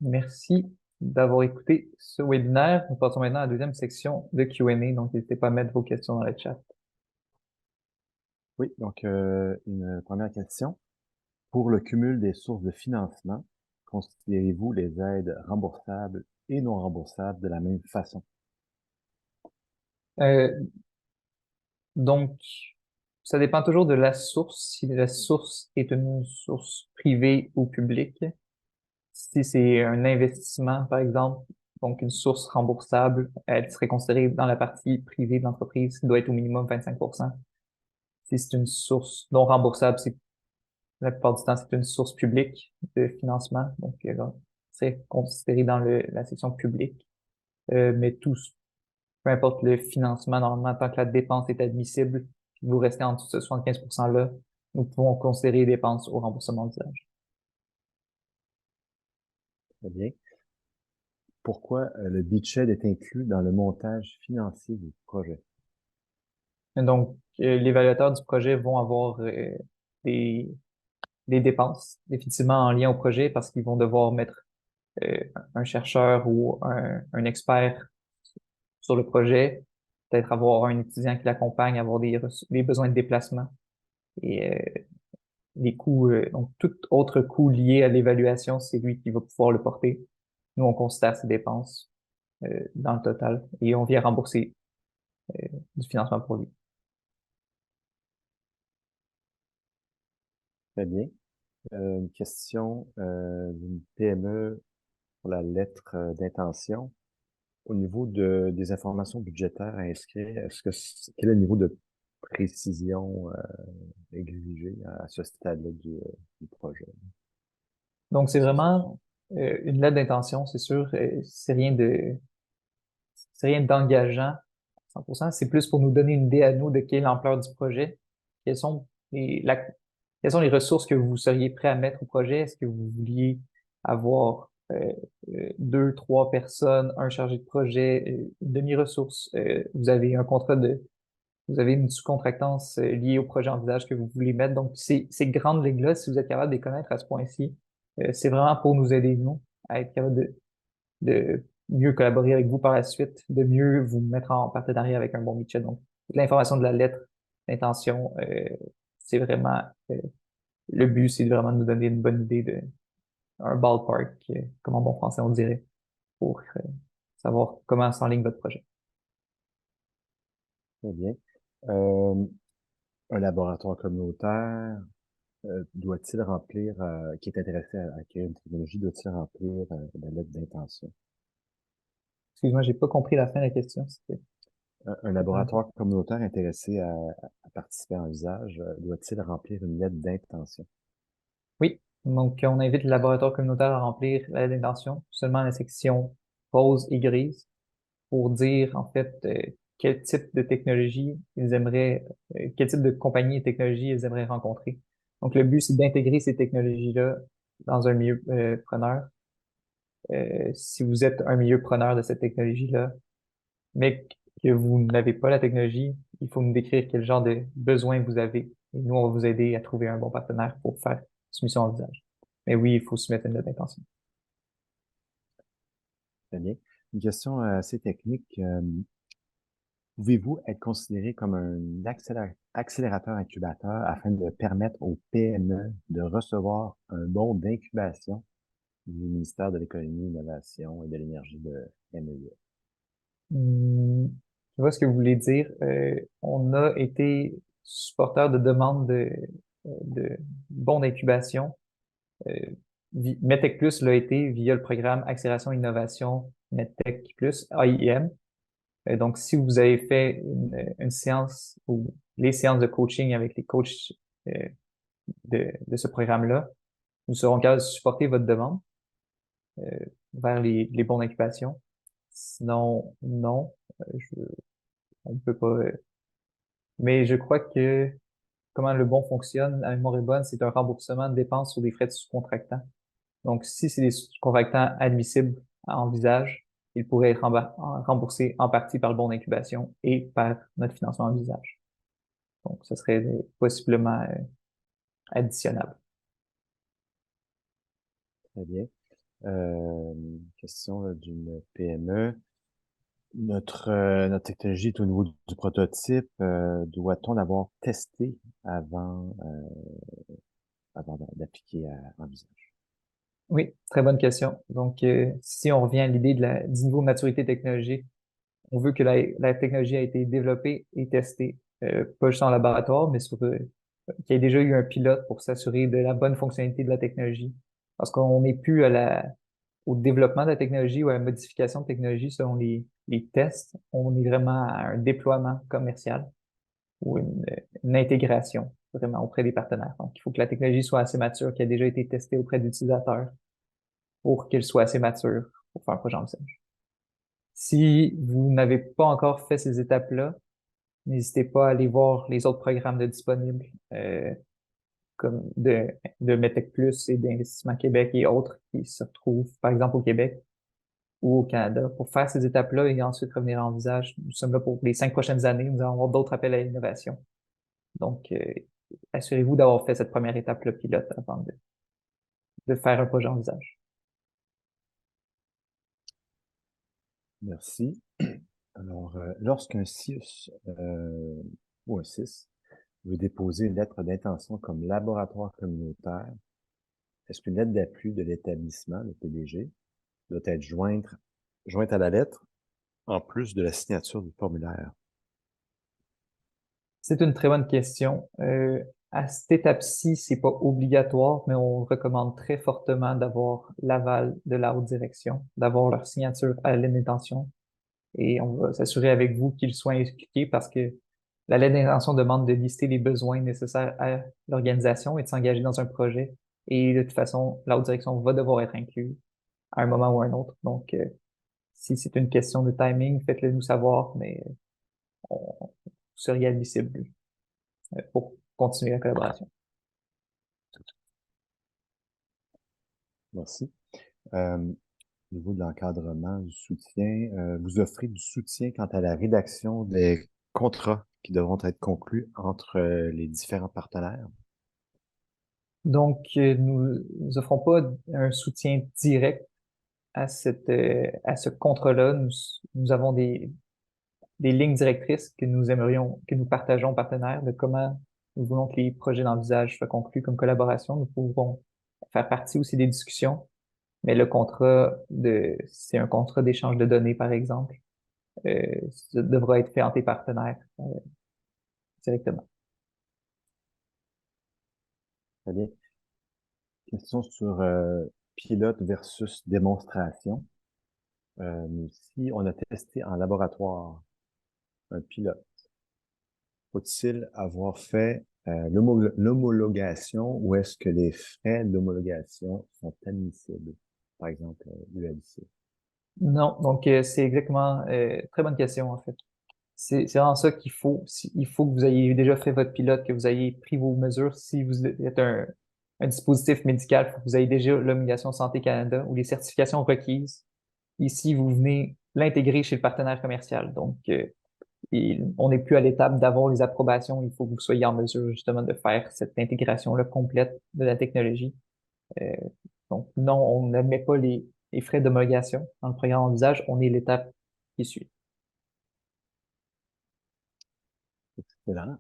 merci d'avoir écouté ce webinaire. Nous passons maintenant à la deuxième section de Q&A, donc n'hésitez pas à mettre vos questions dans le chat. Oui, donc une première question. Pour le cumul des sources de financement, considérez-vous les aides remboursables et non remboursables de la même façon? Euh, donc, ça dépend toujours de la source, si la source est une source privée ou publique. Si c'est un investissement, par exemple, donc une source remboursable, elle serait considérée dans la partie privée de l'entreprise, qui doit être au minimum 25%. Si c'est une source non remboursable, c'est la plupart du temps, c'est une source publique de financement, donc c'est considéré dans la section publique. Mais peu importe le financement, normalement, tant que la dépense est admissible, puis vous restez en dessous de ce 75%-là, nous pouvons considérer les dépenses au remboursement d'usage. Très bien. Pourquoi le budget est inclus dans le montage financier du projet? Donc, l'évaluateur du projet vont avoir des, des dépenses définitivement en lien au projet parce qu'ils vont devoir mettre euh, un chercheur ou un expert sur le projet, peut-être avoir un étudiant qui l'accompagne, avoir des besoins de déplacement et les coûts, donc tout autre coût lié à l'évaluation, c'est lui qui va pouvoir le porter. Nous, on considère ces dépenses dans le total et on vient rembourser du financement pour lui. Très bien. Une question d'une PME pour la lettre d'intention. Au niveau des informations budgétaires à inscrire, quel est le niveau de précision exigé à ce stade-là du projet? Donc, c'est vraiment une lettre d'intention, c'est sûr. C'est rien d'engageant à 100%. C'est plus pour nous donner une idée à nous de quelle est l'ampleur du projet. Quelles sont quelles sont les ressources que vous seriez prêt à mettre au projet? Est-ce que vous vouliez avoir deux, trois personnes, un chargé de projet, une demi-ressource? Vous avez une sous-contractance liée au projet Envisage que vous voulez mettre. Donc, ces grandes lignes-là, si vous êtes capable de les connaître à ce point-ci, c'est vraiment pour nous aider, nous, à être capable de mieux collaborer avec vous par la suite, de mieux vous mettre en partenariat avec un bon budget. Donc, toute l'information de la lettre d'intention, c'est vraiment, le but, c'est vraiment de nous donner une bonne idée un ballpark, comme en bon français on dirait, pour savoir comment s'enligne votre projet. Très bien. Euh, un laboratoire communautaire doit-il remplir, qui est intéressé à acquérir une technologie, doit-il remplir la lettre d'intention? Excuse-moi, j'ai pas compris la fin de la question. Un laboratoire communautaire intéressé à participer à un usage, doit-il remplir une lettre d'intention? Oui, donc on invite le laboratoire communautaire à remplir la lettre d'intention, seulement la section rose et grise, pour dire en fait quel type de technologie ils aimeraient, quel type de compagnie et technologie ils aimeraient rencontrer. Donc le but, c'est d'intégrer ces technologies-là dans un milieu preneur. Si vous êtes un milieu preneur de cette technologie-là, mais que vous n'avez pas la technologie, il faut nous décrire quel genre de besoin vous avez. Et nous, on va vous aider à trouver un bon partenaire pour faire soumission en usage. Mais oui, il faut soumettre une note d'intention. Très bien. Une question assez technique. Pouvez-vous être considéré comme un accélérateur incubateur afin de permettre aux PME de recevoir un bon d'incubation du ministère de l'Économie, de l'Innovation et de l'Énergie de MEIE? Je vois ce que vous voulez dire. On a été supporteur de demandes de bons d'incubation. Euh, METEC Plus l'a été via le programme Accélération Innovation METEC Plus, AIM. Donc, si vous avez fait une séance ou les séances de coaching avec les coachs de ce programme-là, nous serons capables de supporter votre demande euh, vers les bons d'incubation. Sinon, non, on ne peut pas. Mais je crois que comment le bon fonctionne, la mémoire est bonne, c'est un remboursement de dépenses sur des frais de sous-contractant. Donc, si c'est des sous-contractants admissibles en visage, ils pourraient être remboursés en partie par le bon d'incubation et par notre financement en visage. Donc, ce serait possiblement additionnable. Très bien. Question là, d'une PME. Notre technologie est au niveau du prototype. Doit-on l'avoir testé avant d'appliquer en visage? Oui, très bonne question. Donc, si on revient à l'idée du niveau de maturité technologique, on veut que la technologie ait été développée et testée, pas juste en laboratoire, mais qu'il y ait déjà eu un pilote pour s'assurer de la bonne fonctionnalité de la technologie. Parce qu'on n'est plus au développement de la technologie ou à la modification de technologie selon les tests. On est vraiment à un déploiement commercial ou une intégration vraiment auprès des partenaires. Donc, il faut que la technologie soit assez mature, qu'elle ait déjà été testée auprès d'utilisateurs pour qu'elle soit assez mature pour faire un projet en usage. Si vous n'avez pas encore fait ces étapes-là, n'hésitez pas à aller voir les autres programmes de disponibles, comme de METEC Plus et d'Investissement Québec et autres qui se retrouvent, par exemple, au Québec ou au Canada, pour faire ces étapes-là et ensuite revenir en visage. Nous sommes là pour les 5 prochaines années. Nous allons avoir d'autres appels à l'innovation. Donc, assurez-vous d'avoir fait cette première étape-là pilote avant de faire un projet en visage. Merci. Alors, lorsqu'un CIUS ou un CIS veut déposer une lettre d'intention comme laboratoire communautaire, est-ce qu'une lettre d'appui de l'établissement, le PDG, doit être jointe à la lettre, en plus de la signature du formulaire? C'est une très bonne question. À cette étape-ci, c'est pas obligatoire, mais on recommande très fortement d'avoir l'aval de la haute direction, d'avoir leur signature à la lettre d'intention. Et on va s'assurer avec vous qu'ils soient expliqués parce que la lettre d'intention demande de lister les besoins nécessaires à l'organisation et de s'engager dans un projet. Et de toute façon, la haute direction va devoir être inclue à un moment ou à un autre. Donc, si c'est une question de timing, faites-le nous savoir, mais vous seriez admissible pour continuer la collaboration. Merci. Au niveau de l'encadrement, du soutien, vous offrez du soutien quant à la rédaction des contrats qui devront être conclus entre les différents partenaires? Donc, nous offrons pas un soutien direct à ce contrat-là. Nous avons des lignes directrices que nous partageons aux partenaires de comment nous voulons que les projets d'envisage soient conclus comme collaboration. Nous pouvons faire partie aussi des discussions, mais c'est un contrat d'échange de données, par exemple. Ça devra être fait entre les partenaires, directement. Très bien. Question sur pilote versus démonstration. Si on a testé en laboratoire un pilote, faut-il avoir fait l'homologation ou est-ce que les frais d'homologation sont admissibles? Par exemple, l'ULC. Non, donc c'est exactement très bonne question en fait. C'est vraiment ça qu'il faut. Il faut que vous ayez déjà fait votre pilote, que vous ayez pris vos mesures. Si vous êtes un dispositif médical, il faut que vous ayez déjà l'homologation Santé Canada ou les certifications requises. Ici, vous venez l'intégrer chez le partenaire commercial. Donc, on n'est plus à l'étape d'avoir les approbations. Il faut que vous soyez en mesure justement de faire cette intégration-là complète de la technologie. Euh, donc, non, on n'admet pas les frais d'homologation dans le programme en visage. On est l'étape qui suit. Excellent.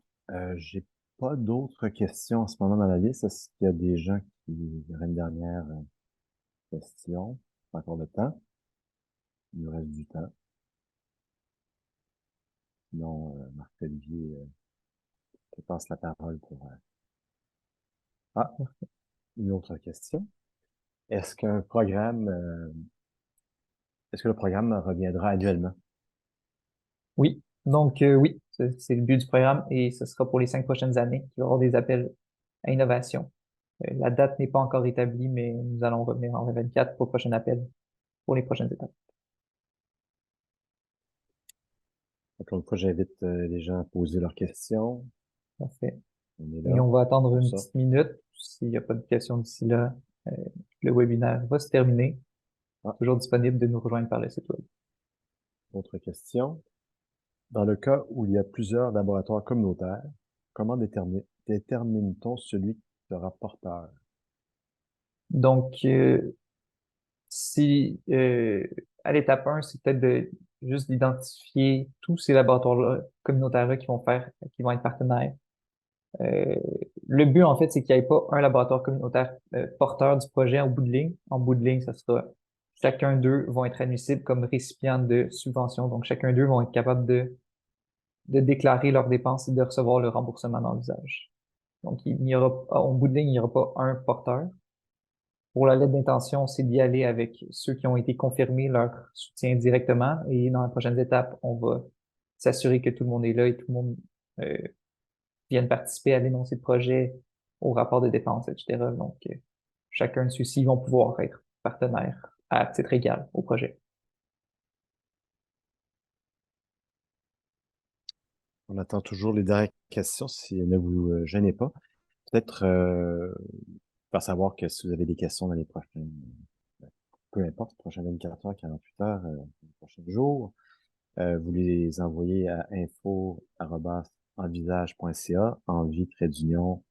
J'ai pas d'autres questions en ce moment dans la liste. Est-ce qu'il y a des gens qui auraient une dernière question? Encore le temps. Il nous reste du temps. Sinon, Marc-Olivier, je te passe la parole pour... Ah, une autre question. Est-ce qu'un programme, est-ce que le programme reviendra annuellement? Oui. Donc, oui, c'est le but du programme et ce sera pour les 5 prochaines années. Il va y avoir des appels à innovation. La date n'est pas encore établie, mais nous allons revenir en 2024 pour le prochain appel, pour les prochaines étapes. Encore une fois, j'invite les gens à poser leurs questions. Parfait. On est Et là on va attendre pour une ça. petite minute. S'il n'y a pas de questions d'ici là, euh, le webinaire va se terminer. Ah, Toujours disponible de nous rejoindre par le site web. autre question. Dans le cas où il y a plusieurs laboratoires communautaires, comment détermine-t-on celui qui sera porteur? Donc, si à l'étape 1, c'est peut-être de juste d'identifier tous ces laboratoires communautaires-là qui vont être partenaires. Euh, le but, en fait, c'est qu'il n'y ait pas un laboratoire communautaire porteur du projet en bout de ligne. En bout de ligne, ça sera chacun d'eux vont être admissibles comme récipients de subventions. Donc, chacun d'eux vont être capable de déclarer leurs dépenses et de recevoir le remboursement dans l'usage. Donc, il n'y aura, en bout de ligne, il n'y aura pas un porteur. Pour la lettre d'intention, c'est d'y aller avec ceux qui ont été confirmés leur soutien directement. Et dans les prochaines étapes, on va s'assurer que tout le monde est là et tout le monde euh, vienne participer à l'énoncé de projet, au rapport de dépenses, etc. Donc, chacun de ceux-ci vont pouvoir être partenaires à titre égal au projet. On attend toujours les dernières questions, si ne vous gênez pas. Peut-être faire savoir que si vous avez des questions dans les prochaines, peu importe, prochaines 24 heures, 48 heures, les prochains jours, vous les envoyez à info@envisage.ca, envie-d'union,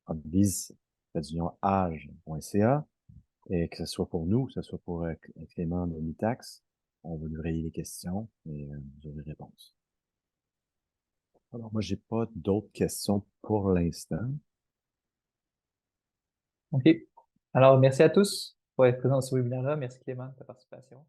envise-age.ca, et que ce soit pour nous, que ce soit pour Clément de Mitax, on va lui relayer les questions et vous aurez les réponses. Alors, moi, j'ai pas d'autres questions pour l'instant. OK. Alors, merci à tous pour être présents sur ce webinaire-là. Merci Clément de ta participation.